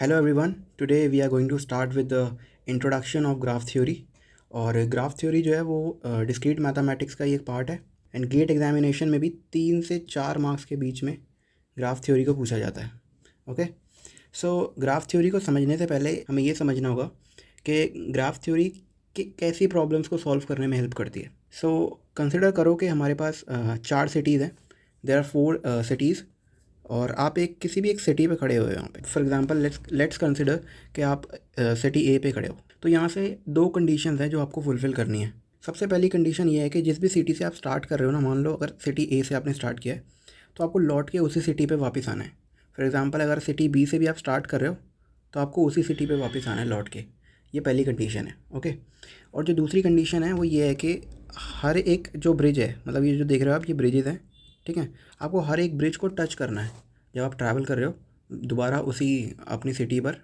Hello everyone, today we are going to start with the introduction of graph theory. और graph theory जो है वो discrete mathematics का ही एक पार्ट है एंड गेट एग्जामिनेशन में भी 3 से 4 मार्क्स के बीच में ग्राफ थ्योरी को पूछा जाता है। ओके, सो ग्राफ थ्योरी को समझने से पहले हमें ये समझना होगा कि ग्राफ थ्योरी कैसी प्रॉब्लम्स को सॉल्व करने में हेल्प करती है। सो कंसिडर करो कि हमारे पास 4 सिटीज़ हैं। देयर आर 4 सिटीज़ और आप किसी भी एक सिटी पे खड़े हुए हो। यहाँ पे फॉर एग्जांपल लेट्स कंसिडर कि आप सिटी ए पे खड़े हो। तो यहाँ से 2 कंडीशंस हैं जो आपको फुलफ़िल करनी है। सबसे पहली कंडीशन ये है कि जिस भी सिटी से आप स्टार्ट कर रहे हो ना, मान लो अगर सिटी ए से आपने स्टार्ट किया है तो आपको लौट के उसी सिटी पे वापस आना है। फॉर एग्जांपल अगर सिटी बी से भी आप स्टार्ट कर रहे हो तो आपको उसी सिटी पे वापस आना है लौट के। ये पहली कंडीशन है। ओके, और जो दूसरी कंडीशन है वो ये है कि हर एक जो ब्रिज है, मतलब ये जो देख रहे हो आप, ये ब्रिजेज़ हैं, ठीक है। आपको हर एक ब्रिज को टच करना है जब आप ट्रैवल कर रहे हो दोबारा उसी अपनी सिटी पर।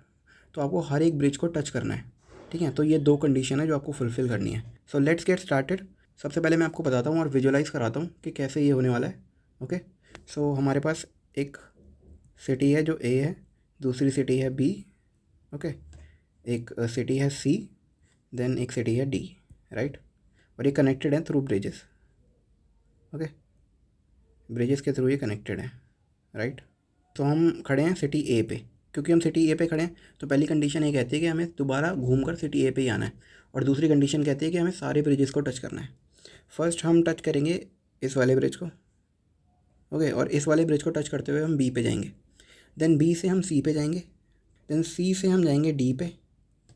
तो आपको हर एक ब्रिज को टच करना है, ठीक है। तो ये 2 कंडीशन है जो आपको फुलफ़िल करनी है। So let's get started. सबसे पहले मैं आपको बताता हूँ और विजुअलाइज़ कराता हूँ कि कैसे ये होने वाला है। ओके, सो हमारे पास एक सिटी है जो ए है, दूसरी सिटी है बी, ओके, एक सिटी है सी, देन एक सिटी है डी, राइट। और ये कनेक्टेड है थ्रू ब्रिजेस। ओके, ब्रिजेस के थ्रू ये कनेक्टेड है, राइट। तो हम खड़े हैं सिटी ए पे। क्योंकि हम सिटी ए पे खड़े हैं तो पहली कंडीशन ये कहती है कि हमें दोबारा घूमकर सिटी ए पे ही आना है, और दूसरी कंडीशन कहती है कि हमें सारे ब्रिजेस को टच करना है। फर्स्ट हम टच करेंगे इस वाले ब्रिज को, ओके, और इस वाले ब्रिज को टच करते हुए हम बी पे जाएंगे। देन बी से हम सी पे जाएंगे, देन सी से हम जाएंगे डी पे,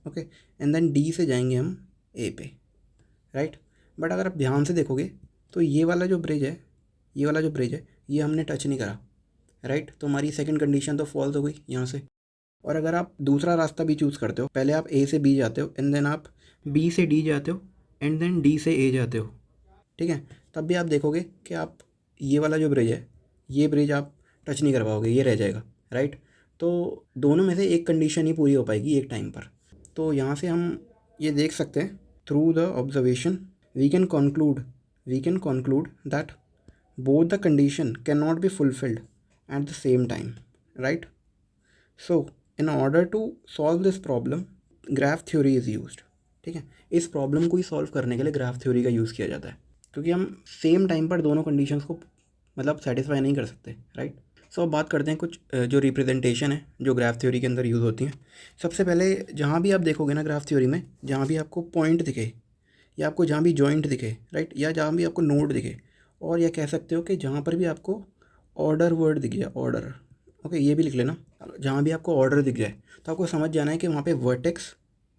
ओके, एंड देन डी से जाएंगे हम ए पे, राइट। बट अगर आप ध्यान से देखोगे तो ये वाला जो ब्रिज है, ये वाला जो ब्रिज है, ये हमने टच नहीं करा, राइट। तो हमारी सेकंड कंडीशन तो फॉल्स हो गई यहाँ से। और अगर आप दूसरा रास्ता भी चूज़ करते हो, पहले आप ए से बी जाते हो एंड देन आप बी से डी जाते हो एंड देन डी से ए जाते हो, ठीक है, तब भी आप देखोगे कि आप ये वाला जो ब्रिज है, ये ब्रिज आप टच नहीं कर पाओगे, ये रह जाएगा, राइट। तो दोनों में से एक कंडीशन ही पूरी हो पाएगी एक टाइम पर। तो यहाँ से हम ये देख सकते हैं, through the observation we can conclude that both the condition cannot be fulfilled at the same time, right? So in order to solve this problem graph theory is used, ठीक है। इस प्रॉब्लम को ही सॉल्व करने के लिए graph theory का use किया जाता है, क्योंकि हम सेम टाइम पर दोनों कंडीशंस को मतलब सेटिस्फाई नहीं कर सकते, राइट। सो अब बात करते हैं कुछ जो रिप्रेजेंटेशन है जो ग्राफ थ्योरी के अंदर यूज़ होती हैं। सबसे पहले जहाँ भी आप देखोगे ना ग्राफ थ्योरी में, जहाँ भी आपको पॉइंट दिखे या आपको जहाँ भी जॉइंट दिखे, राइट, या जहाँ भी आपको नोड दिखे, और यह कह सकते हो कि जहाँ पर भी आपको ऑर्डर वर्ड दिख जाए, ऑर्डर, ओके, ये भी लिख लेना। जहाँ भी आपको ऑर्डर दिख जाए तो आपको समझ जाना है कि वहाँ पे वर्टेक्स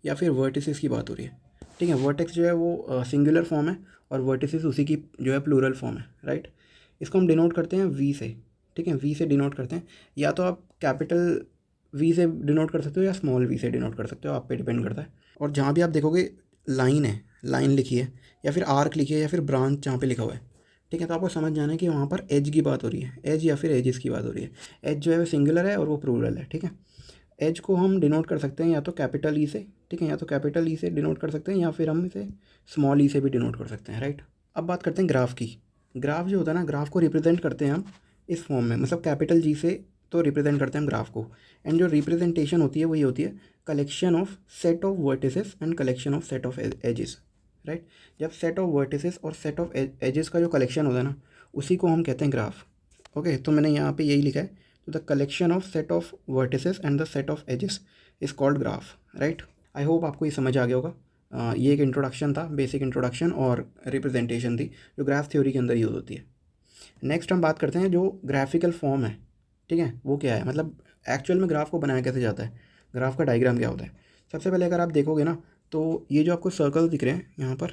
या फिर वर्टिसेस की बात हो रही है, ठीक है। वर्टेक्स जो है वो सिंगुलर फॉर्म है और वर्टिसेस उसी की जो है प्लूरल फॉर्म है, राइट। इसको हम डिनोट करते हैं वी से, ठीक है, वी से डिनोट करते हैं। या तो आप कैपिटल वी से डिनोट कर सकते हो या स्मॉल वी से डिनोट कर सकते हो, आप पे डिपेंड करता है। और जहाँ भी आप देखोगे लाइन है, लाइन लिखी है या फिर आर्क लिखी है या फिर ब्रांच जहाँ पे लिखा हुआ है, ठीक है, तो आपको समझ जाना है कि वहाँ पर एज की बात हो रही है, एज या फिर एजेस की बात हो रही है। एज जो है वो सिंगुलर है और वो प्लूरल है, ठीक है। एज को हम डिनोट कर सकते हैं या तो कैपिटल ई से, ठीक है, या तो कैपिटल ई से डिनोट कर सकते हैं या फिर हम इसे स्मॉल ई से भी डिनोट कर सकते हैं, राइट। अब बात करते हैं ग्राफ की। ग्राफ जो होता है ना, ग्राफ को रिप्रेजेंट करते हैं हम इस फॉर्म में, मतलब कैपिटल जी से तो रिप्रेजेंट करते हैं हम ग्राफ को। एंड जो रिप्रेजेंटेशन होती है वो ये होती है, collection of set of vertices and collection of set of edges, right. जब सेट ऑफ वर्टिसेस और सेट ऑफ एजेस का जो कलेक्शन होता है ना, उसी को हम कहते हैं ग्राफ। ओके, तो मैंने यहाँ पे यही लिखा है, तो the collection of set of vertices and the set of edges is called graph, right. I hope आपको ये समझ आ गया होगा। ये एक इंट्रोडक्शन था, बेसिक इंट्रोडक्शन और रिप्रेजेंटेशन थी जो ग्राफ थ्योरी के अंदर यूज़ होती है। नेक्स्ट हम बात करते हैं जो ग्राफिकल फॉर्म है, ठीक है, वो क्या है, मतलब एक्चुअल में ग्राफ को बनाया कैसे जाता है, ग्राफ का डायग्राम क्या होता है। सबसे पहले अगर आप देखोगे ना तो ये जो आपको सर्कल दिख रहे हैं यहाँ पर,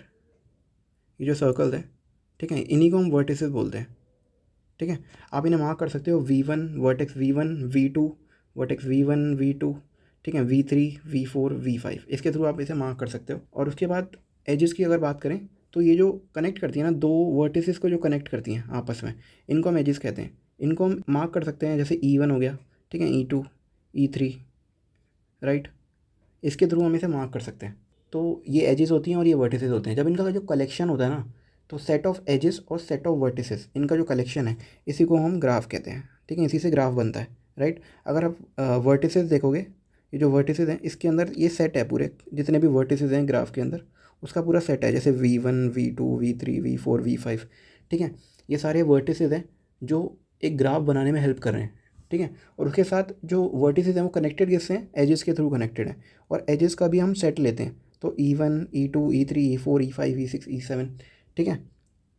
ये जो सर्कल्स हैं, ठीक है, इन्हीं को हम वर्टिसेस बोलते हैं, ठीक है। आप इन्हें मार्क कर सकते हो V1 vertex V1, V2 vertex V1 V2, ठीक है, V3 V4 V5, इसके थ्रू आप इसे मार्क कर सकते हो। और उसके बाद एजेस की अगर बात करें तो ये जो कनेक्ट करती है ना, दो वर्टिसेस को जो कनेक्ट करती हैं आपस में, इनको हम एजेस कहते हैं। इनको हम मार्क कर सकते हैं, जैसे E1 हो गया, ठीक है, E2 E3, राइट, इसके थ्रू हम इसे मार्क कर सकते हैं। तो ये एजेस होती हैं और ये वर्टिसेस होते हैं। जब इनका जो कलेक्शन होता है ना, तो सेट ऑफ एजेस और सेट ऑफ वर्टिसेस, इनका जो कलेक्शन है इसी को हम ग्राफ कहते हैं, ठीक है, इसी से ग्राफ बनता है, राइट। अगर आप वर्टिसेस देखोगे, ये जो वर्टिसेस हैं इसके अंदर ये सेट है, पूरे जितने भी वर्टिसेस हैं ग्राफ के अंदर उसका पूरा सेट है, जैसे V1 V2 V3 V4 V5, ठीक है। ये सारे वर्टिसेस हैं जो एक ग्राफ बनाने में हेल्प कर रहे हैं, ठीक है। और उसके साथ जो वर्टिसेस हैं वो कनेक्टेड किससे हैं, एजेस के थ्रू कनेक्टेड हैं, और एजेस का भी हम सेट लेते हैं, तो E1 E2 E3 E4 E5 E6 E7, ठीक है।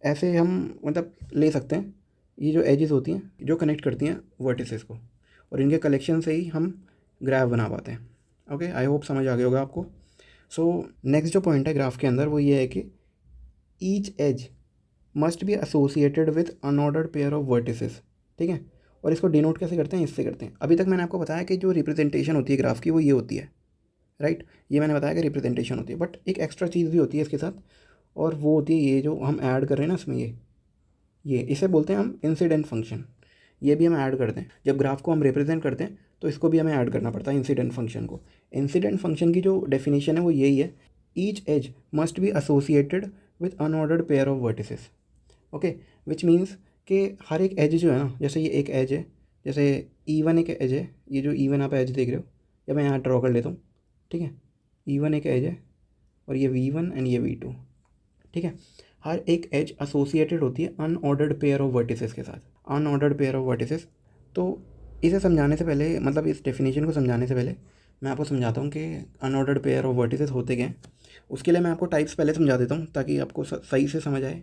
ऐसे हम मतलब ले सकते हैं ये जो एजेस होती हैं जो कनेक्ट करती हैं वर्टिसेस को, और इनके कलेक्शन से ही हम ग्राफ बना पाते हैं। ओके, आई होप समझ आ गया होगा आपको। सो नेक्स्ट जो पॉइंट है ग्राफ के अंदर वो ये है कि each edge must be associated with unordered pair of vertices, ठीक है। और इसको डिनोट कैसे करते हैं, इससे करते हैं। अभी तक मैंने आपको बताया कि जो रिप्रेजेंटेशन होती है ग्राफ की वो ये होती है, राइट। ये मैंने बताया कि रिप्रेजेंटेशन होती है, बट एक एक्स्ट्रा चीज़ भी होती है इसके साथ, और वो होती है ये जो हम ऐड कर रहे हैं ना इसमें, ये इसे बोलते हैं हम इंसिडेंट फंक्शन। ये भी हम ऐड करते हैं जब ग्राफ को हम रिप्रेजेंट करते हैं, तो इसको भी हमें ऐड करना पड़ता है इंसिडेंट फंक्शन को। इंसिडेंट फंक्शन की जो डेफिनेशन है वो यही है, each edge must be associated with unordered pair of vertices, okay. Which means कि हर एक एज जो है ना, जैसे ये एक एज है, जैसे E1 एक एज है, ये जो E1 आप एज देख रहे हो, या मैं यहाँ ड्रॉ कर लेता हूँ, ठीक है। E1 एक एज है और ये V1 एंड ये V2, ठीक है। हर एक एज एसोसिएटेड होती है अनऑर्डर्ड पेयर ऑफ वर्टिसेस के साथ, अनऑर्डर्ड पेयर ऑफ वर्टिसेस। तो इसे समझाने से पहले, मतलब इस डेफिनेशन को समझाने से पहले मैं आपको समझाता हूँ कि अनऑर्डर्ड पेयर ऑफ वर्टिसेस होते क्या हैं। उसके लिए मैं आपको टाइप्स पहले समझा देता हूँ ताकि आपको सही से समझ आए,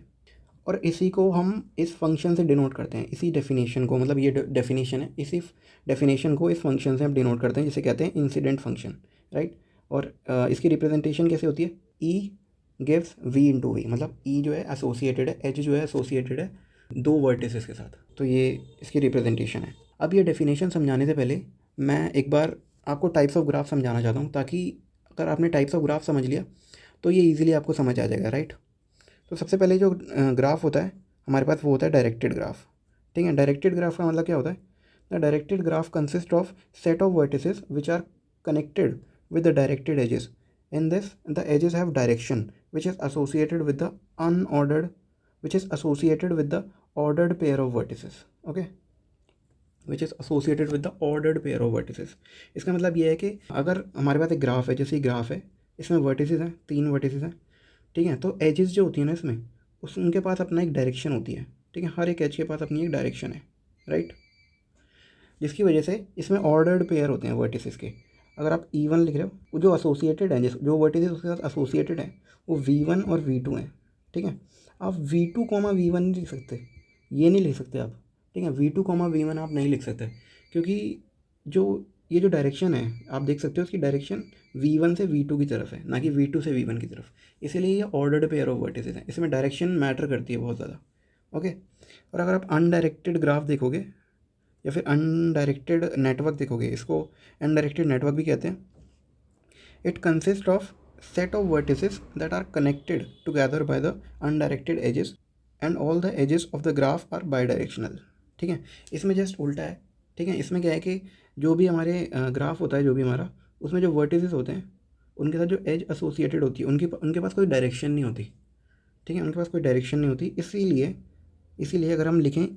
और इसी को हम इस फंक्शन से डिनोट करते हैं, इसी डेफिनेशन को, मतलब ये डेफिनेशन है, इसी डेफिनेशन को इस फंक्शन से हम डिनोट करते हैं जिसे कहते हैं इंसिडेंट फंक्शन, राइट। और इसकी रिप्रेजेंटेशन कैसे होती है, ई गिव्स V इंटू वी, मतलब E जो है एसोसिएटेड है, एच जो है एसोसिएटेड है दो वर्टिसेस के साथ, तो ये इसकी रिप्रेजेंटेशन है। अब ये डेफिनेशन समझाने से पहले मैं एक बार आपको टाइप्स ऑफ ग्राफ समझाना चाहता हूँ, ताकि अगर आपने टाइप्स ऑफ ग्राफ समझ लिया तो ये ईजिली आपको समझ आ जाएगा, राइट। तो सबसे पहले जो ग्राफ होता है हमारे पास वो होता है डायरेक्टेड ग्राफ, ठीक है। डायरेक्टेड ग्राफ का मतलब क्या होता है, the directed graph consist of set of vertices which are connected with the directed edges. In this, the edges have direction, which is associated with the ordered pair of vertices. Okay, which is associated with the ordered pair of vertices. इसका मतलब ये है कि अगर हमारे पास एक graph है, जैसे ये ग्राफ है, इसमें वर्टिसेस हैं, 3 वर्टिसेस हैं, ठीक है। तो एजेस जो होती हैं ना इसमें, उनके पास अपना एक डायरेक्शन होती है, ठीक है। हर एक एज के पास अपनी एक डायरेक्शन है, राइट। जिसकी वजह से इसमें ऑर्डर्ड पेयर होते हैं वर्टिसेस के। अगर आप E1 लिख रहे हो, वो जो एसोसिएटेड हैं, जो वर्टिसेस उसके साथ एसोसिएटेड हैं वो V1 और V2 हैं, ठीक है। आप V2, V1 नहीं लिख सकते, ये नहीं लिख सकते आप, ठीक है। V2, V1 आप नहीं लिख सकते, क्योंकि जो ये जो डायरेक्शन है आप देख सकते हो, उसकी डायरेक्शन V1 से V2 की तरफ है, ना कि V2 से V1 की तरफ। इसीलिए ये ऑर्डर्ड पेयर ऑफ वर्टिसेस हैं, इसमें डायरेक्शन मैटर करती है बहुत ज़्यादा, ओके। और अगर आप अनडायरेक्टेड ग्राफ देखोगे या फिर अनडायरेक्टेड नेटवर्क देखोगे, इसको अनडायरेक्टेड नेटवर्क भी कहते हैं। It consist of set of vertices that are connected together by the undirected edges and all the edges of the graph are bidirectional, ठीक है। इसमें जस्ट उल्टा है, ठीक है। इसमें क्या है कि जो भी हमारे ग्राफ होता है, जो भी हमारा, उसमें जो वर्टिसेस होते हैं उनके साथ जो एज एसोसिएटेड होती है उनके पास कोई डायरेक्शन नहीं होती, ठीक है। उनके पास कोई डायरेक्शन नहीं होती। इसीलिए अगर हम लिखें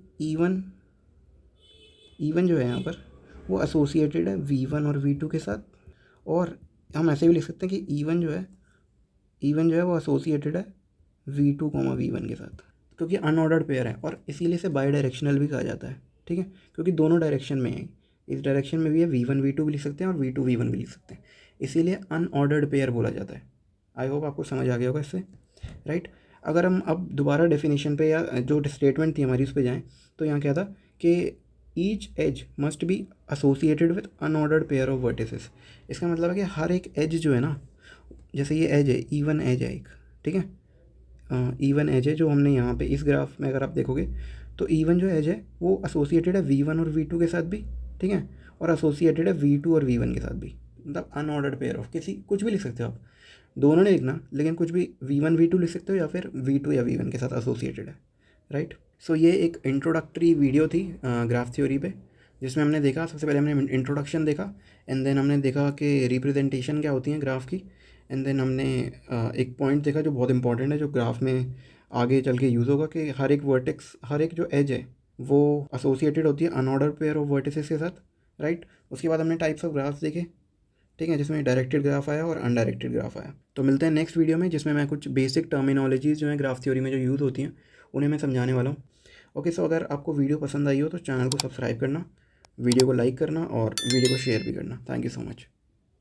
E1 जो है यहाँ पर वो एसोसिएटेड है V1 और V2 के साथ, और हम ऐसे भी लिख सकते हैं कि E1 जो है वो एसोसिएटेड है V2, V1 के साथ, क्योंकि अनऑर्डर्ड पेयर है, और इसीलिए इसे बाई डायरेक्शनल भी कहा जाता है, ठीक है। क्योंकि दोनों डायरेक्शन में है, इस डायरेक्शन में भी है, V1 V2 भी लिख सकते हैं और V2 V1 भी लिख सकते हैं, इसीलिए अनऑर्डर्ड पेयर बोला जाता है। आई होप आपको समझ आ गया होगा इससे, राइट। अगर हम अब दोबारा डेफिनेशन पे या जो स्टेटमेंट थी हमारी उस पर जाएँ, तो यहाँ क्या था कि each edge must be associated with unordered pair of vertices. इसका मतलब है कि हर एक एज जो है ना, जैसे ये एज है, E1 एज है एक, ठीक है। E1 एज है जो हमने यहाँ पे इस ग्राफ में अगर आप देखोगे, तो E1 जो एज है वो एसोसिएटेड है V1 और V2 के साथ भी, ठीक है, और एसोसिएटेड है V2 और V1 के साथ भी, मतलब अनऑर्डर्ड पेयर ऑफ, कुछ भी लिख सकते हो आप, दोनों नहीं लिखना, लेकिन कुछ भी V1 V2 लिख सकते हो, या फिर V2 या V1 के साथ एसोसिएटेड है, राइट। सो ये एक इंट्रोडक्टरी वीडियो थी ग्राफ थ्योरी पे, जिसमें हमने देखा, सबसे पहले हमने इंट्रोडक्शन देखा, एंड देन हमने देखा कि रिप्रेजेंटेशन क्या होती है ग्राफ की, एंड देन हमने एक पॉइंट देखा जो बहुत इंपॉर्टेंट है, जो ग्राफ में आगे चल के यूज़ होगा, कि हर एक वर्टेक्स, हर एक जो एज है वो एसोसिएटेड होती है अनऑर्डर पेयर ऑफ वर्टिसेस के साथ, राइट। उसके बाद हमने टाइप्स ऑफ ग्राफ्स देखे, ठीक है, जिसमें डायरेक्टेड ग्राफ आया और अनडायरेक्टेड ग्राफ आया। तो मिलते हैं नेक्स्ट वीडियो में, जिसमें मैं कुछ बेसिक टर्मिनोलॉजीज़ जो है ग्राफ थ्योरी में जो यूज़ होती हैं उन्हें मैं समझाने वाला हूँ। ओके, सो अगर आपको वीडियो पसंद आई हो तो चैनल को सब्सक्राइब करना, वीडियो को लाइक करना और वीडियो को शेयर भी करना। Thank you so much.